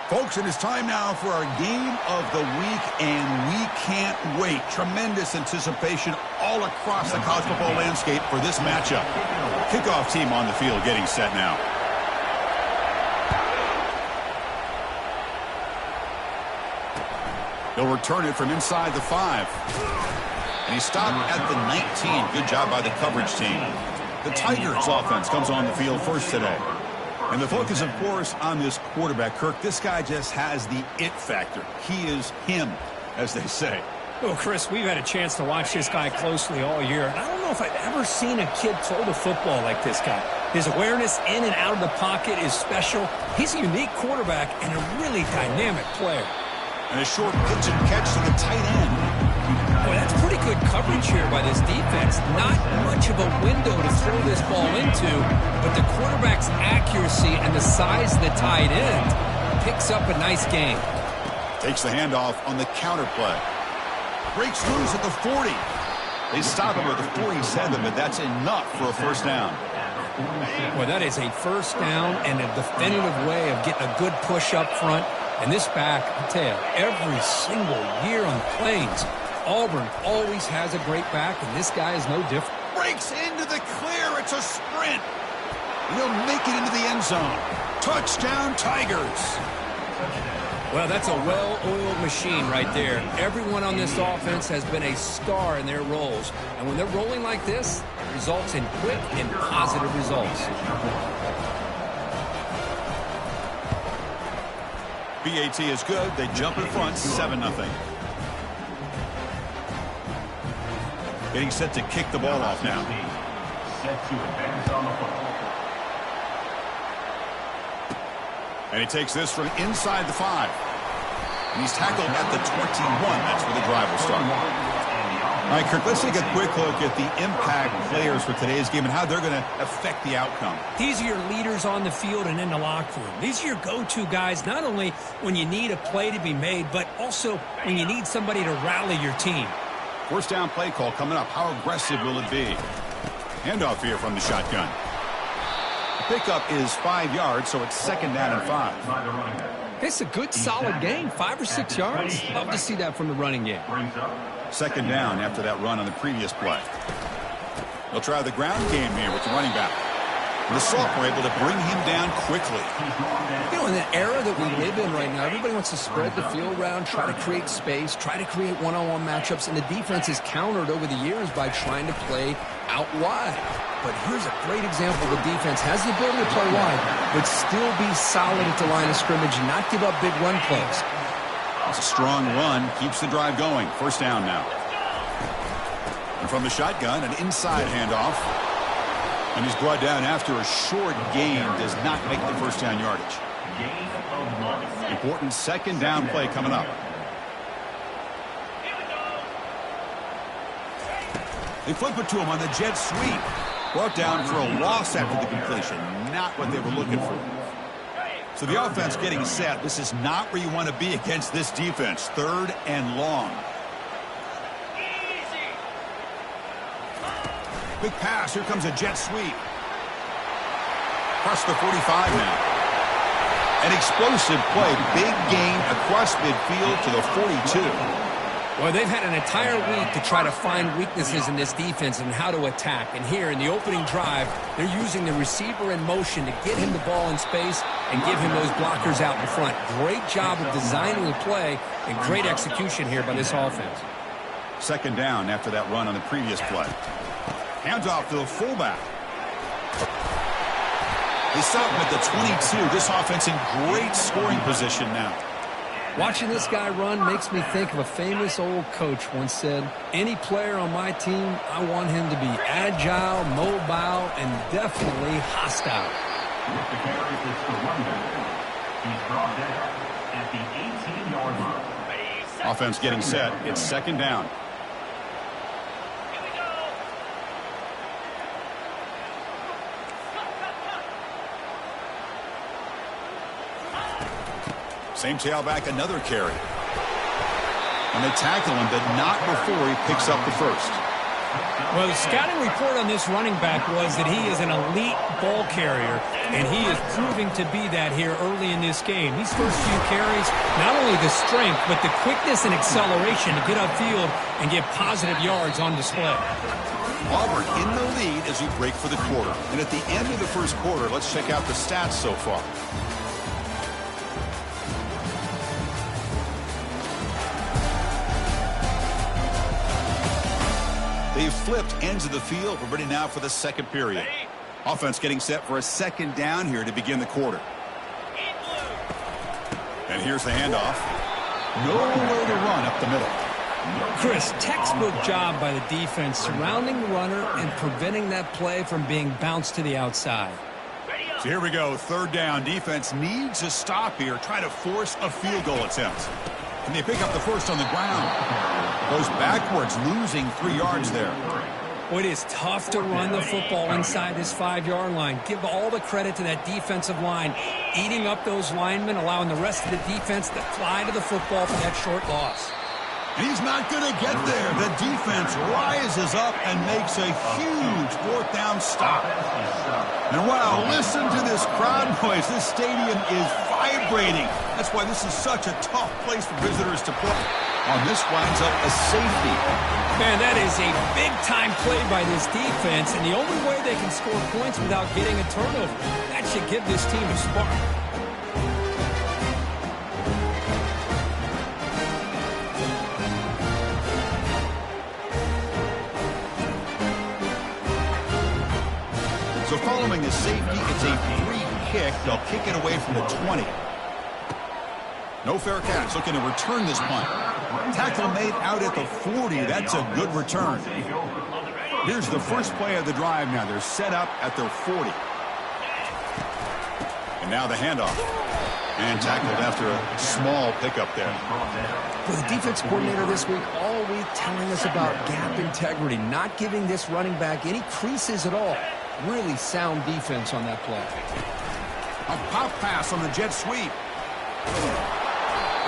Folks, it is time now for our game of the week, and we can't wait. Tremendous anticipation all across the college football landscape for this matchup. Kickoff team on the field getting set now. He'll return it from inside the 5. And he stopped at the 19. Good job by the coverage team. The Tigers offense comes on the field first today. And the focus, of course, on this quarterback, Kirk. This guy just has the it factor. He is him, as they say. Well, Chris, we've had a chance to watch this guy closely all year. And I don't know if I've ever seen a kid throw the football like this guy. His awareness in and out of the pocket is special. He's a unique quarterback and a really dynamic player. And a short pitch and catch to the tight end. Boy, that's pretty good coverage here by this defense. Not much of a window to throw this ball into, but the quarterback's accuracy and the size of the tight end picks up a nice gain. Takes the handoff on the counter play. Breaks loose at the 40. They stop him at the 47, but that's enough for a first down. Boy, that is a first down and a definitive way of getting a good push up front. And this back, I tell you, every single year on the Plains, Auburn always has a great back, and this guy is no different. Breaks into the clear. It's a sprint. He'll make it into the end zone. Touchdown, Tigers. Well, that's a well-oiled machine right there. Everyone on this offense has been a star in their roles. And when they're rolling like this, it results in quick and positive results. BAT is good. They jump in front, 7-0. Getting set to kick the ball off now. And he takes this from inside the 5. And he's tackled at the 21. That's where the drive will start. All right, Kirk, let's take a quick look at the impact players for today's game and how they're going to affect the outcome. These are your leaders on the field and in the locker room. These are your go-to guys, not only when you need a play to be made, but also when you need somebody to rally your team. First down play call coming up. How aggressive will it be? Handoff here from the shotgun. The pickup is 5 yards, so it's second down and 5. It's a good, solid gain, 5 or 6 yards. Love to see that from the running game. Second down after that run on the previous play. They'll try the ground game here with the running back. The sophomore able to bring him down quickly. You know, in the era that we live in right now, everybody wants to spread the field around, try to create space, try to create one-on-one matchups, and the defense is countered over the years by trying to play out wide. But here's a great example. The defense has the ability to play wide, but still be solid at the line of scrimmage and not give up big run plays. It's a strong run, keeps the drive going. First down now. And from the shotgun, an inside handoff. And he's brought down after a short gain. Does not make the first down yardage. Important second down play coming up. They flip it to him on the jet sweep. Brought down for a loss after the completion. Not what they were looking for. So the offense getting set. This is not where you want to be against this defense. Third and long. Quick pass. Here comes a jet sweep. Across the 45 now. An explosive play. Big gain across midfield to the 42. Well, they've had an entire week to try to find weaknesses in this defense and how to attack. And here in the opening drive, they're using the receiver in motion to get him the ball in space and give him those blockers out in front. Great job of designing the play and great execution here by this offense. Second down after that run on the previous play. Hands off to the fullback. They stop him at the 22. This offense in great scoring position now. Watching this guy run makes me think of a famous old coach once said, any player on my team, I want him to be agile, mobile, and definitely hostile. Offense getting set. It's second down. Same tailback, another carry. And they tackle him, but not before he picks up the first. Well, the scouting report on this running back was that he is an elite ball carrier, and he is proving to be that here early in this game. These first few carries, not only the strength, but the quickness and acceleration to get upfield and get positive yards on display. Auburn in the lead as we break for the quarter. And at the end of the first quarter, let's check out the stats so far. They've flipped ends of the field. We're ready now for the second period. Offense getting set for a second down here to begin the quarter. And here's the handoff. Nowhere to run up the middle. Chris, textbook job by the defense surrounding the runner and preventing that play from being bounced to the outside. So here we go, third down. Defense needs a stop here. Try to force a field goal attempt. Can they pick up the first on the ground? Goes backwards, losing 3 yards there. Well, it is tough to run the football inside this 5-yard line. Give all the credit to that defensive line, eating up those linemen, allowing the rest of the defense to fly to the football for that short loss. And he's not going to get there. The defense rises up and makes a huge fourth down stop. And wow, listen to this crowd noise. This stadium is vibrating. That's why this is such a tough place for visitors to play. On this winds up a safety. Man, that is a big-time play by this defense, and the only way they can score points without getting a turnover. That should give this team a spark. So following the safety, it's a free kick. They'll kick it away from the 20. No fair catch. Looking to return this punt. Tackle made out at the 40. That's a good return. Here's the first play of the drive now. They're set up at their 40. And now the handoff. And tackled after a small pickup there. For the defense coordinator this week, all week telling us about gap integrity, not giving this running back any creases at all. Really sound defense on that play. A pop pass on the jet sweep.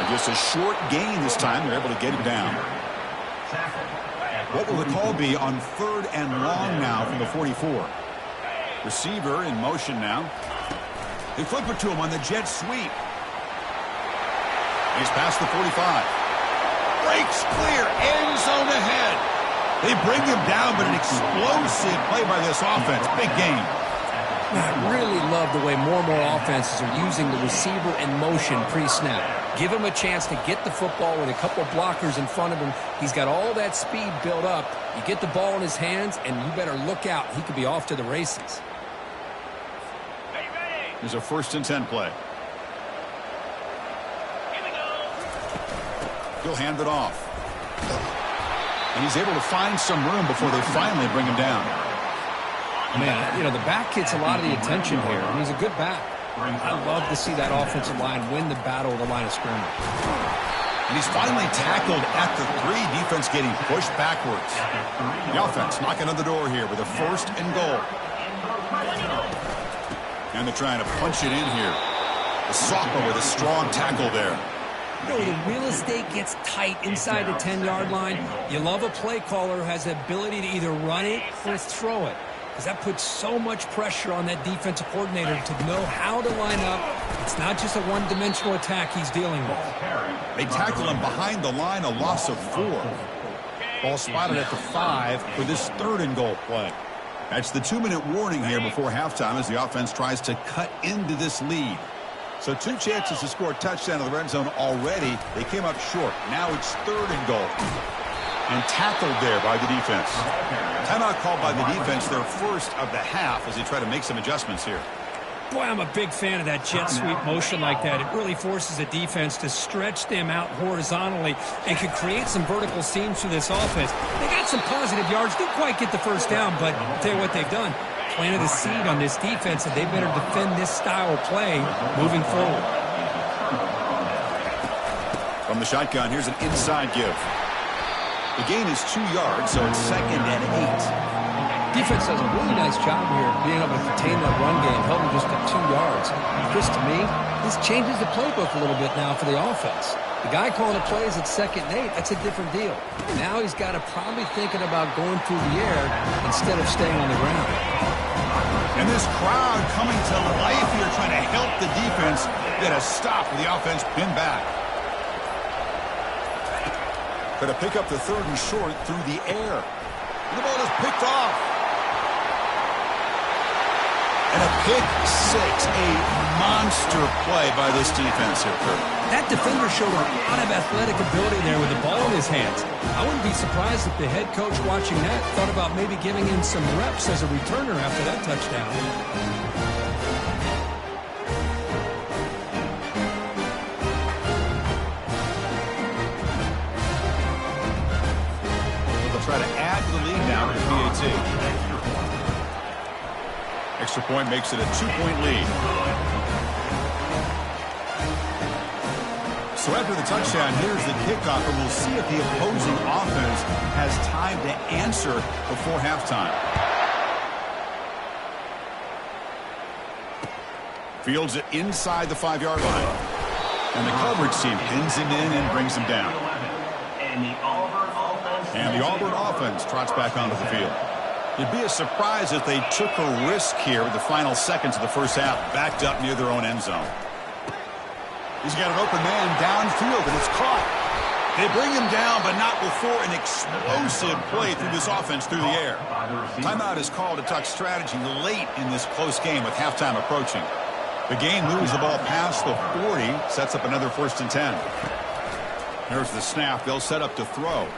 And just a short gain this time. They're able to get him down. What will the call be on 3rd and long now from the 44? Receiver in motion now. They flip it to him on the jet sweep. He's past the 45. Breaks clear. End zone ahead. They bring him down, but an explosive play by this offense. Big game. I really love the way more and more offenses are using the receiver in motion pre-snap. Give him a chance to get the football with a couple of blockers in front of him. He's got all that speed built up. You get the ball in his hands, and you better look out. He could be off to the races. Here's a 1st and 10 play. He'll hand it off. And he's able to find some room before they finally bring him down. Man, you know, the back gets a lot of the attention here. I mean, he's a good back. I love to see that offensive line win the battle of the line of scrimmage. And he's finally tackled at the 3. Defense getting pushed backwards. The offense knocking on the door here with a 1st and goal. And they're trying to punch it in here. The sophomore with a strong tackle there. You know, the real estate gets tight inside the 10-yard line. You love a play caller who has the ability to either run it or throw it, because that puts so much pressure on that defensive coordinator to know how to line up. It's not just a one-dimensional attack he's dealing with. They tackle him behind the line, a loss of 4. Ball spotted at the 5 for this 3rd and goal play. That's the 2-minute warning here before halftime as the offense tries to cut into this lead. So 2 chances to score a touchdown in the red zone already. They came up short. Now it's 3rd and goal. And tackled there by the defense. Timeout called by the defense, their first of the half, as they try to make some adjustments here. Boy, I'm a big fan of that jet sweep motion like that. It really forces the defense to stretch them out horizontally and can create some vertical seams for this offense. They got some positive yards. Didn't quite get the first down, but I'll tell you what they've done. Planted a seed on this defense, and they better defend this style of play moving forward. From the shotgun, here's an inside give. The gain is 2 yards, so it's 2nd and 8. Defense does a really nice job here of being able to contain that run game, held him just at 2 yards. Chris, to me, this changes the playbook a little bit now for the offense. The guy calling the plays at 2nd and 8, that's a different deal. Now he's got to probably thinking about going through the air instead of staying on the ground. And this crowd coming to life here, trying to help the defense get a stop with the offense pinned back. Going to pick up the 3rd and short through the air. And the ball is picked off. And a pick 6, a monster play by this defense here, Kurt. That defender showed a lot of athletic ability there with the ball in his hands. I wouldn't be surprised if the head coach watching that thought about maybe giving him some reps as a returner after that touchdown. They'll try to add to the lead now with the PAT. Extra point makes it a 2-point lead. So after the touchdown, here's the kickoff, and we'll see if the opposing offense has time to answer before halftime. Fields it inside the 5-yard line. And the coverage team pins him in and brings him down. And the Auburn offense trots back onto the field. It'd be a surprise if they took a risk here with the final seconds of the first half, backed up near their own end zone. He's got an open man downfield, and it's caught. They bring him down, but not before an explosive play through this offense through the air. Timeout is called to talk strategy late in this close game with halftime approaching. The game moves the ball past the 40, sets up another 1st and 10. There's the snap. They'll set up to throw.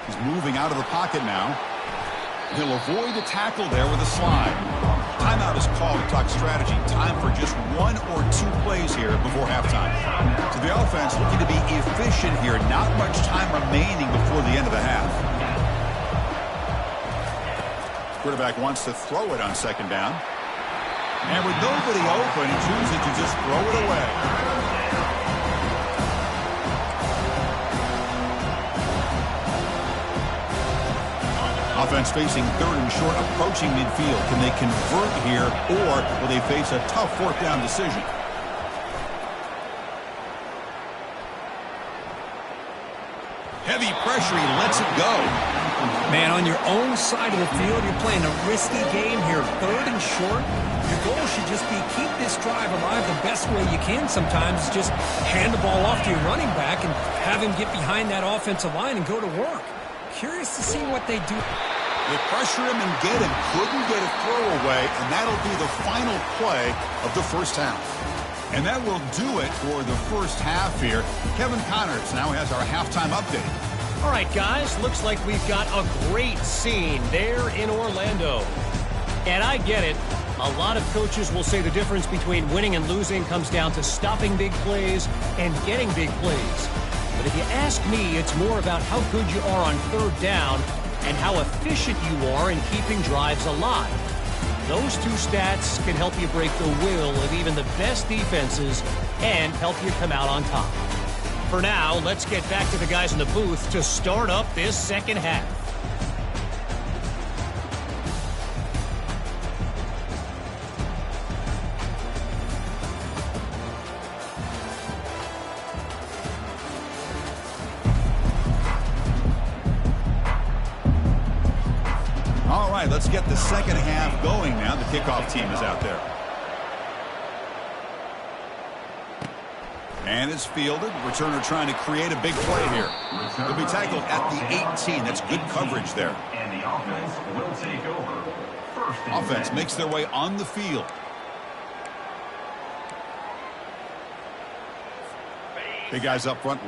He's moving out of the pocket now. He'll avoid a tackle there with a slide. Timeout is called to talk strategy. Time for just 1 or 2 plays here before halftime. So the offense looking to be efficient here. Not much time remaining before the end of the half. Quarterback wants to throw it on 2nd down. And with nobody open, he chooses to just throw it away. Offense facing 3rd and short, approaching midfield. Can they convert here, or will they face a tough 4th down decision? Heavy pressure, he lets it go. Man, on your own side of the field, you're playing a risky game here. 3rd and short. Your goal should just be keep this drive alive the best way you can sometimes. Just hand the ball off to your running back and have him get behind that offensive line and go to work. Curious to see what they do. They pressure him and get him. Couldn't get a throw away, and that'll be the final play of the first half. And that will do it for the first half here. Kevin Connors now has our halftime update. All right, guys, looks like we've got a great scene there in Orlando. And I get it. A lot of coaches will say the difference between winning and losing comes down to stopping big plays and getting big plays. But if you ask me, it's more about how good you are on 3rd down and how efficient you are in keeping drives alive. Those 2 stats can help you break the will of even the best defenses and help you come out on top. For now, let's get back to the guys in the booth to start up this 2nd half. Let's get the 2nd half going now. The kickoff team is out there. And it's fielded. Returner trying to create a big play here. He'll be tackled at the 18. That's good coverage there. And the offense will take over. Offense makes their way on the field. Big guys up front.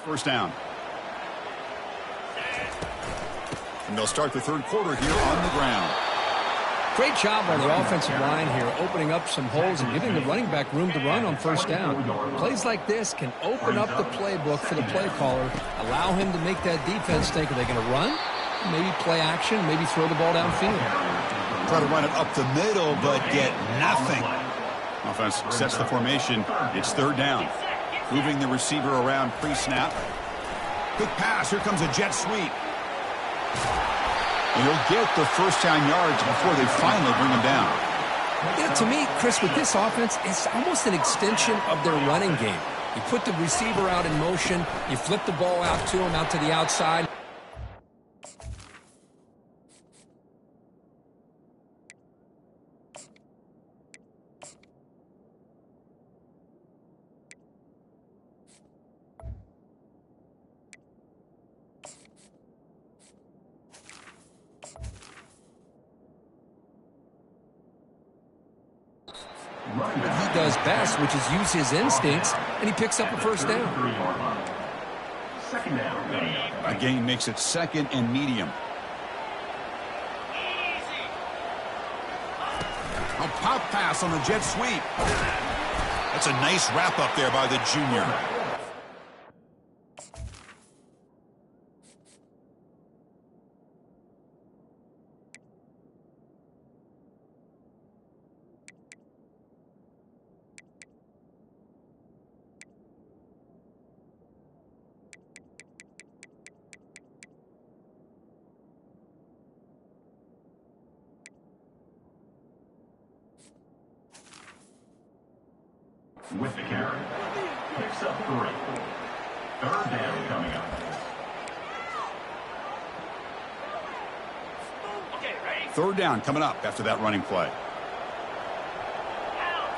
First down. And they'll start the 3rd quarter here on the ground. Great job on the offensive line here, opening up some holes and giving the running back room to run on first down. Plays like this can open up the playbook for the play caller, allow him to make that defense think, are they going to run? Maybe play action, maybe throw the ball downfield. Try to run it up the middle, but get nothing. Offense sets the formation. It's third down. Moving the receiver around pre-snap. Quick pass. Here comes a jet sweep. And he'll get the first down yards before they finally bring him down. Yeah, to me, Chris, with this offense, it's almost an extension of their running game. You put the receiver out in motion, you flip the ball out to him, out to the outside. What he does best, which is use his instincts, and he picks up a first down. The gain makes it second and medium. A pop pass on the jet sweep. That's a nice wrap up there by the junior. With the carry. Picks up 3. Third down coming up. Third down coming up after that running play.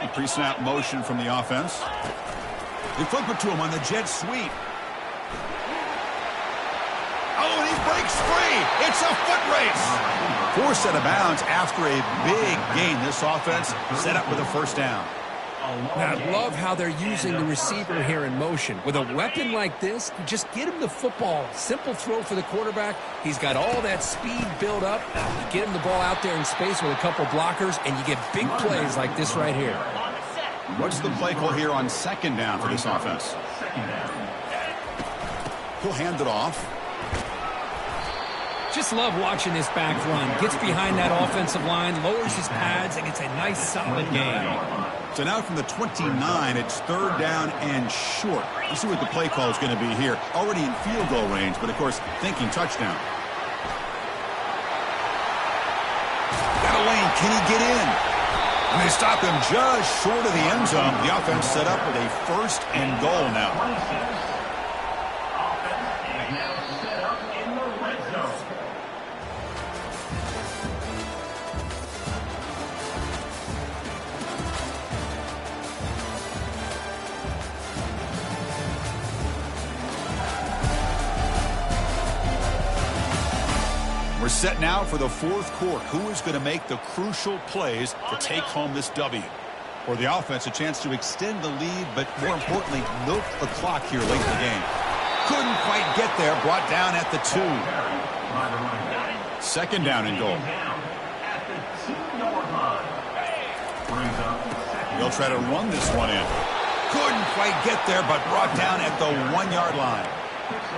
A pre-snap motion from the offense. They flip it to him on the jet sweep. Oh, and he breaks free. It's a foot race. Forced out of bounds after a big gain. This offense set up with a first down. I love how they're using the receiver here in motion. With a weapon like this, you just get him the football. Simple throw for the quarterback. He's got all that speed built up. You get him the ball out there in space with a couple blockers, and you get big plays like this right here. What's the play call here on second down for this offense? He'll hand it off. Just love watching this back run. Gets behind that offensive line, lowers his pads, and gets a nice solid gain. So now from the 29, it's third down and short. Let's see what the play call is going to be here. Already in field goal range, but of course, thinking touchdown. Got a lane. Can he get in? And they stop him just short of the end zone. The offense set up with a first and goal now. We're set now for the fourth quarter. Who is going to make the crucial plays to take home this W? For the offense, a chance to extend the lead, but more importantly, milk the clock here late in the game. Couldn't quite get there, brought down at the 2. Second down and goal. They'll try to run this one in. Couldn't quite get there, but brought down at the 1-yard line.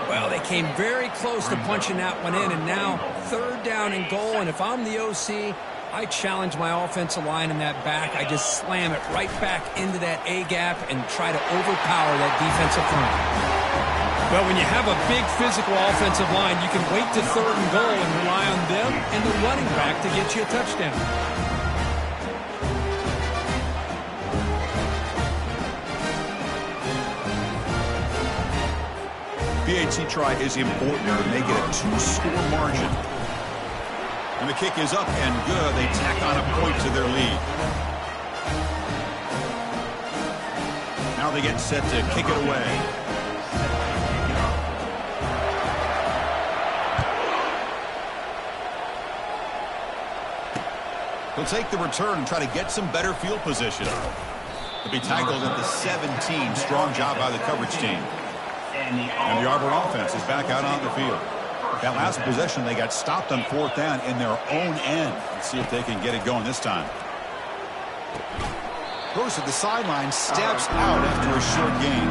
Well, they came very close to punching that one in, and now third down and goal. And if I'm the OC, I challenge my offensive line in that back. I just slam it right back into that A-gap and try to overpower that defensive front. Well, when you have a big physical offensive line, you can wait to third and goal and rely on them and the running back to get you a touchdown. PAT try is important and they get a 2-score margin. And the kick is up and good. They tack on a point to their lead. Now they get set to kick it away. He'll take the return and try to get some better field position. He'll be tackled at the 17. Strong job by the coverage team. And the Auburn offense is back out on the field. That last possession, they got stopped on 4th down in their own end. Let's see if they can get it going this time. Goes to the sideline, steps out after a short gain.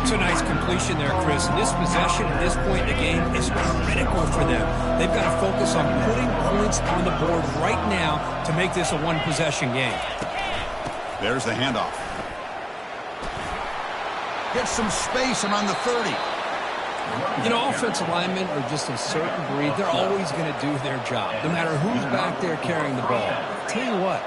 It's a nice completion there, Chris. And this possession at this point in the game is critical for them. They've got to focus on putting points on the board right now to make this a one-possession game. There's the handoff. Gets some space around the 30. You know, offensive linemen are just a certain breed. They're always going to do their job, no matter who's back there carrying the ball. I'll tell you what,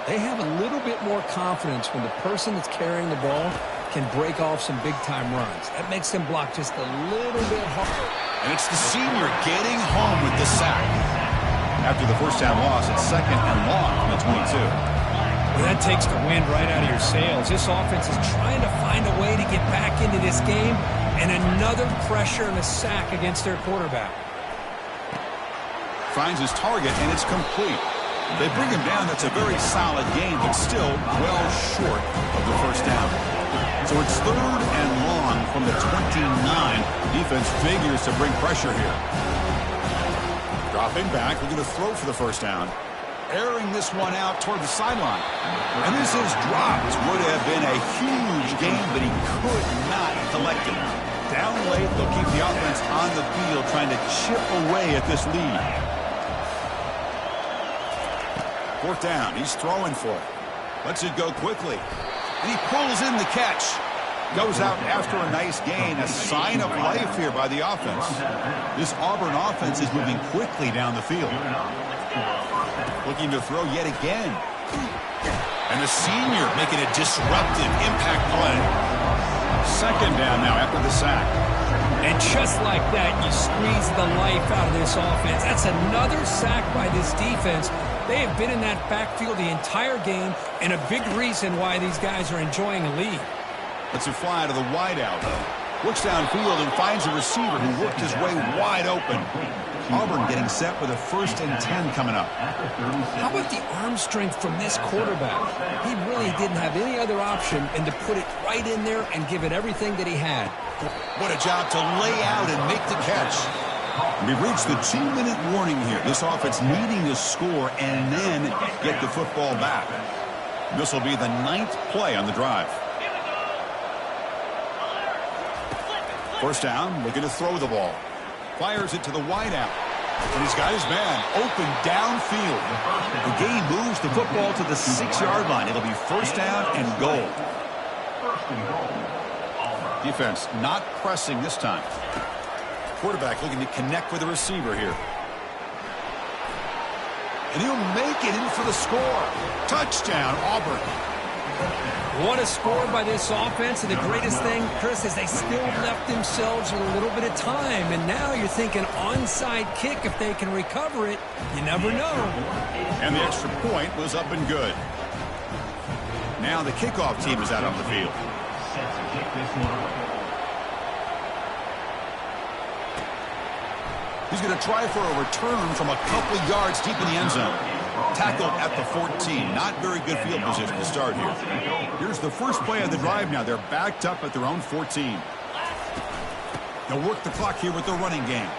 they have a little bit more confidence when the person that's carrying the ball can break off some big-time runs. That makes them block just a little bit harder. And it's the senior getting home with the sack. After the first down loss, it's 2nd and long from the 22. Well, that takes the wind right out of your sails. This offense is trying to find a way to get back into this game, and another pressure and a sack against their quarterback. Finds his target, and it's complete. They bring him down. That's a very solid game, but still well short of the first down. So it's 3rd and long from the 29. Defense figures to bring pressure here. Dropping back, looking to throw for the first down. Airing this one out toward the sideline. And this is dropped. Would have been a huge game, but he could not collect it. Down late, they'll keep the offense on the field trying to chip away at this lead. 4th down, he's throwing for it. Lets it go quickly. And he pulls in the catch. Goes out after a nice gain. A sign of life here by the offense. This Auburn offense is moving quickly down the field. Looking to throw yet again. And the senior making a disruptive impact play. 2nd down now after the sack. And just like that, you squeeze the life out of this offense. That's another sack by this defense. They have been in that backfield the entire game, and a big reason why these guys are enjoying a lead. Lets it fly to the wideout. Looks downfield and finds a receiver who worked his way wide open. Auburn getting set with a 1st and 10 coming up. How about the arm strength from this quarterback? He really didn't have any other option than to put it right in there and give it everything that he had. What a job to lay out and make the catch. We've reached the 2-minute warning here. This offense needing to score and then get the football back. This will be the 9th play on the drive. 1st down, looking to throw the ball. Fires it to the wideout. And he's got his man open downfield. The game moves the football to the 6-yard line. It'll be 1st down and goal. Defense not pressing this time. Quarterback looking to connect with the receiver here. And he'll make it in for the score. Touchdown, Auburn. What a score by this offense, and the greatest thing, Chris, is they still left themselves with a little bit of time, and now you're thinking onside kick if they can recover it. You never know. And the extra point was up and good. Now the kickoff team is out on the field. He's going to try for a return from a couple yards deep in the end zone. Tackled at the 14. Not very good field position to start here. Here's the first play of the drive now. They're backed up at their own 14. They'll work the clock here with their running game.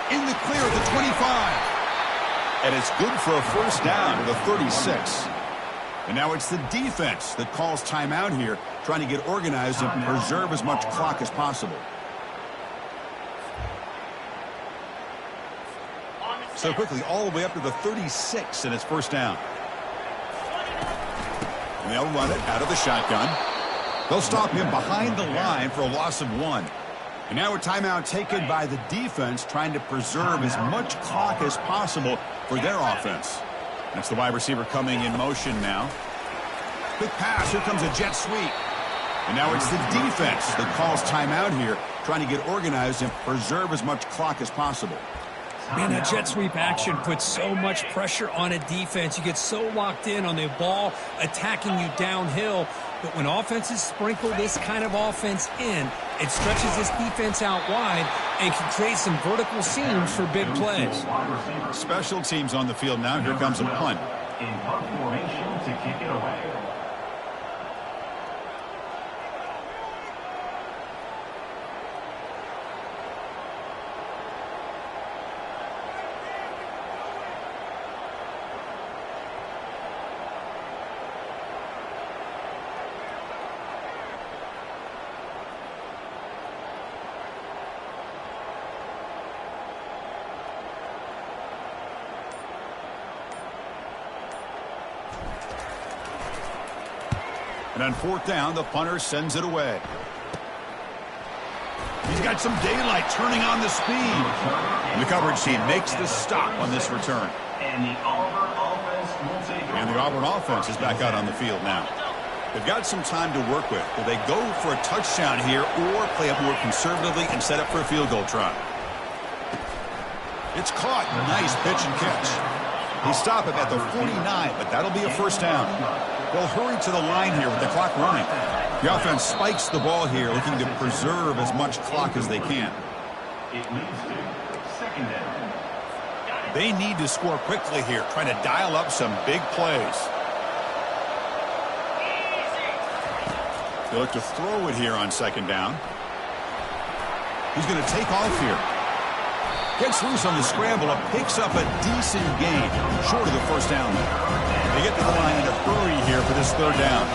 In the clear at the 25. And it's good for a 1st down at the 36. And now it's the defense that calls timeout here, trying to get organized and preserve as much clock as possible. So quickly, all the way up to the 36, and it's 1st down. And they'll run it out of the shotgun. They'll stop him behind the line for a loss of 1. And now a timeout taken by the defense, trying to preserve as much clock as possible for their offense. That's the wide receiver coming in motion now. Quick pass. Here comes a jet sweep. And now it's the defense that calls timeout here, trying to get organized and preserve as much clock as possible. Man, that jet sweep action puts so much pressure on a defense. You get so locked in on the ball attacking you downhill. But when offenses sprinkle this kind of offense in, it stretches this defense out wide and can create some vertical seams for big plays. Special teams on the field now. Here comes a punt. In punt formation to kick it away. And on fourth down, the punter sends it away. He's got some daylight turning on the speed. And the coverage team makes the stop on this return. And the Auburn offense is back out on the field now. They've got some time to work with. Will they go for a touchdown here or play it more conservatively and set up for a field goal try? It's caught. Nice pitch and catch. He stopped it at the 49, but that'll be a first down. They'll hurry to the line here with the clock running. The offense spikes the ball here, looking to preserve as much clock as they can. It leads to second down. They need to score quickly here, trying to dial up some big plays. They look to throw it here on second down. He's going to take off here. Gets loose on the scramble and picks up a decent gain, short of the first down there. They get to the line in a hurry here for this third down.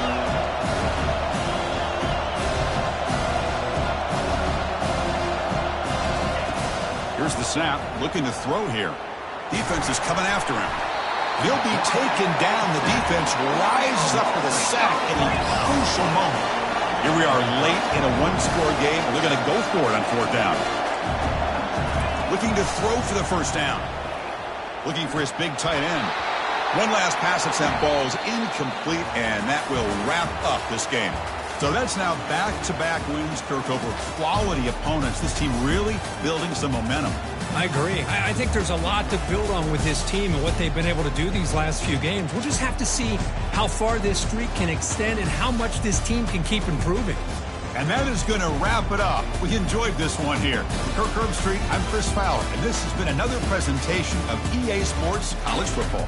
Here's the snap, looking to throw here. Defense is coming after him. He'll be taken down. The defense rises up for the sack in a crucial moment. Here we are late in a one-score game. They're going to go for it on fourth down. Looking to throw for the first down. Looking for his big tight end. One last pass at that ball is incomplete, and that will wrap up this game. So that's now back-to-back wins, Kirk, over quality opponents. This team really building some momentum. I agree. I think there's a lot to build on with this team and what they've been able to do these last few games. We'll just have to see how far this streak can extend and how much this team can keep improving. And that is going to wrap it up. We enjoyed this one here. Kirk Herbstreit, I'm Chris Fowler, and this has been another presentation of EA Sports College Football.